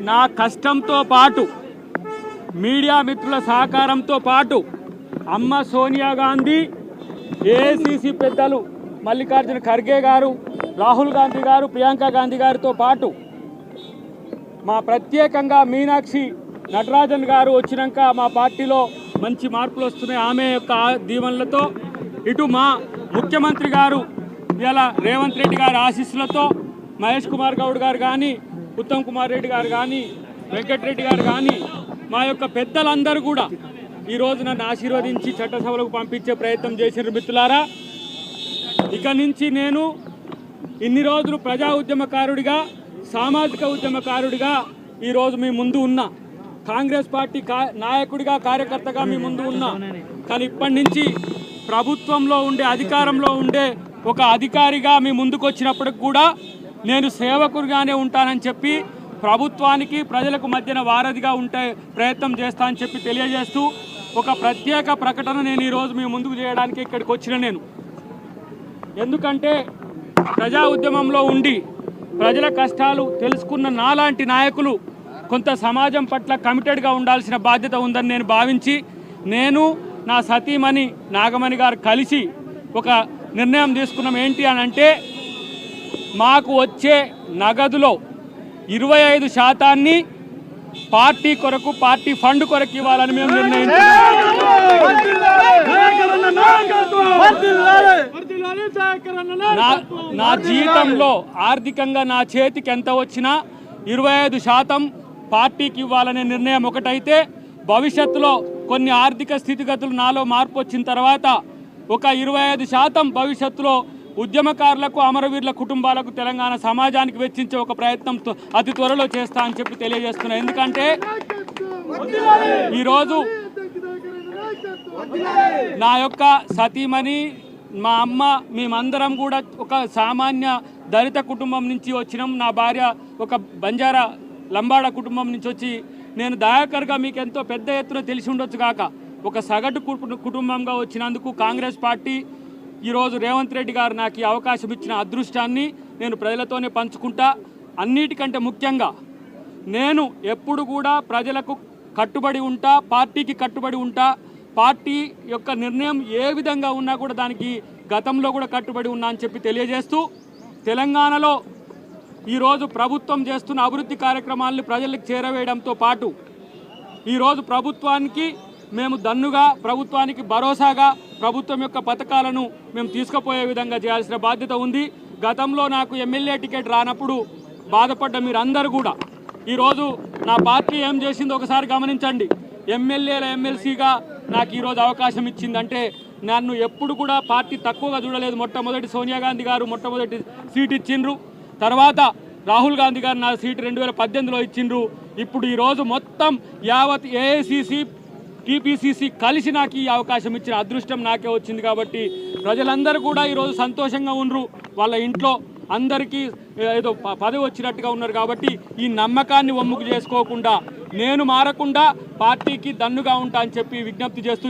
నా కష్టంతో పాటు మీడియా మిత్రుల సహకారంతో పాటు అమ్మ సోనియా గాంధీ, ఏఐసిసి పెద్దలు మల్లికార్జున ఖర్గే గారు, రాహుల్ గాంధీ గారు, ప్రియాంక గాంధీ గారితో పాటు మా ప్రత్యేకంగా మీనాక్షి నటరాజన్ గారు వచ్చినాక మా పార్టీలో మంచి మార్పులు వస్తున్నాయి. ఆమె యొక్క దీవెనలతో ఇటు మా ముఖ్యమంత్రి గారు ఇలా రేవంత్ రెడ్డి గారి ఆశీస్సులతో మహేష్ కుమార్ గౌడ్ గారు కానీ, ఉత్తమ్ కుమార్ రెడ్డి గారు కానీ, వెంకటరెడ్డి గారు కానీ మా యొక్క పెద్దలందరూ కూడా ఈరోజు నన్ను ఆశీర్వదించి చట్టసభలకు పంపించే ప్రయత్నం చేసిన మిత్రులారా, ఇక నుంచి నేను ఇన్ని రోజులు ప్రజా ఉద్యమకారుడిగా, సామాజిక ఉద్యమకారుడిగా ఈరోజు మీ ముందు ఉన్నా, కాంగ్రెస్ పార్టీ నాయకుడిగా, కార్యకర్తగా మీ ముందు ఉన్నా. కానీ ఇప్పటి నుంచి ప్రభుత్వంలో ఉండే, అధికారంలో ఉండే ఒక అధికారిగా మీ ముందుకు వచ్చినప్పటికి కూడా నేను సేవకుడిగానే ఉంటానని చెప్పి ప్రభుత్వానికి ప్రజలకు మధ్యన వారధిగా ఉంటే ప్రయత్నం చేస్తా అని చెప్పి తెలియజేస్తూ ఒక ప్రత్యేక ప్రకటన నేను ఈరోజు మీ ముందుకు చేయడానికి ఇక్కడికి వచ్చిన నేను. ఎందుకంటే ప్రజా ఉద్యమంలో ఉండి ప్రజల కష్టాలు తెలుసుకున్న నాలాంటి నాయకులు కొంత సమాజం పట్ల కమిటెడ్గా ఉండాల్సిన బాధ్యత ఉందని నేను భావించి నేను నా సతీమణి నాగమణి గారు కలిసి ఒక నిర్ణయం తీసుకున్నాం. ఏంటి అని అంటే మాకు వచ్చే నగదులో 25% పార్టీ కొరకు, పార్టీ ఫండ్ కొరకు ఇవ్వాలని మేము నిర్ణయించాం. నా జీవితంలో ఆర్థికంగా నా చేతికి ఎంత వచ్చినా 25% పార్టీకి ఇవ్వాలనే నిర్ణయం ఒకటైతే, భవిష్యత్తులో కొన్ని ఆర్థిక స్థితిగతులు నాలో మార్పు వచ్చిన తర్వాత ఒక 25% భవిష్యత్తులో ఉద్యమకారులకు, అమరవీరుల కుటుంబాలకు, తెలంగాణ సమాజానికి వెచ్చించే ఒక ప్రయత్నం అతి త్వరలో చేస్తా అని చెప్పి తెలియజేస్తున్నా. ఎందుకంటే ఈరోజు నా యొక్క సతీమణి, మా అమ్మ, మేమందరం కూడా ఒక సామాన్య దళిత కుటుంబం నుంచి వచ్చినాం. నా భార్య ఒక బంజారా లంబాడ కుటుంబం నుంచి వచ్చి, నేను దయాకర్గా మీకు ఎంతో పెద్ద ఎత్తున తెలిసి ఉండొచ్చు కాక ఒక సగటు కుటుంబంగా వచ్చినందుకు కాంగ్రెస్ పార్టీ ఈరోజు రేవంత్ రెడ్డి గారు నాకు ఈ అవకాశం ఇచ్చిన అదృష్టాన్ని నేను ప్రజలతోనే పంచుకుంటా. అన్నిటికంటే ముఖ్యంగా నేను ఎప్పుడు కూడా ప్రజలకు కట్టుబడి ఉంటా, పార్టీకి కట్టుబడి ఉంటా. పార్టీ యొక్క నిర్ణయం ఏ విధంగా ఉన్నా కూడా దానికి గతంలో కూడా కట్టుబడి ఉన్నా అని చెప్పి తెలియజేస్తూ, తెలంగాణలో ఈరోజు ప్రభుత్వం చేస్తున్న అభివృద్ధి కార్యక్రమాలను ప్రజలకు చేరవేయడంతో పాటు ఈరోజు ప్రభుత్వానికి మేము దన్నుగా, ప్రభుత్వానికి భరోసాగా ప్రభుత్వం యొక్క పథకాలను మేము తీసుకుపోయే విధంగా చేయాల్సిన బాధ్యత ఉంది. గతంలో నాకు ఎమ్మెల్యే టికెట్ రానప్పుడు బాధపడ్డ మీరందరూ కూడా ఈరోజు నా పార్టీ ఏం చేసిందో ఒకసారి గమనించండి. ఎమ్మెల్యేల ఎమ్మెల్సీగా నాకు ఈరోజు అవకాశం ఇచ్చిందంటే నన్ను ఎప్పుడు కూడా పార్టీ తక్కువగా చూడలేదు. మొట్టమొదటి సోనియా గాంధీ గారు మొట్టమొదటి సీట్ ఇచ్చిండ్రు, తర్వాత రాహుల్ గాంధీ గారు నా సీటు 2018లో ఇచ్చిండ్రు. ఇప్పుడు ఈరోజు మొత్తం యావత్ ఏఐసిసి, టీపీసీసీ కలిసి నాకు ఈ అవకాశం ఇచ్చిన అదృష్టం నాకే వచ్చింది. కాబట్టి ప్రజలందరూ కూడా ఈరోజు సంతోషంగా ఉన్నారు. వాళ్ళ ఇంట్లో అందరికీ ఏదో పదవి వచ్చినట్టుగా ఉన్నారు. కాబట్టి ఈ నమ్మకాన్ని వమ్ముకు చేసుకోకుండా, నేను మారకుండా పార్టీకి దన్నుగా ఉంటా అని చెప్పి విజ్ఞప్తి చేస్తూ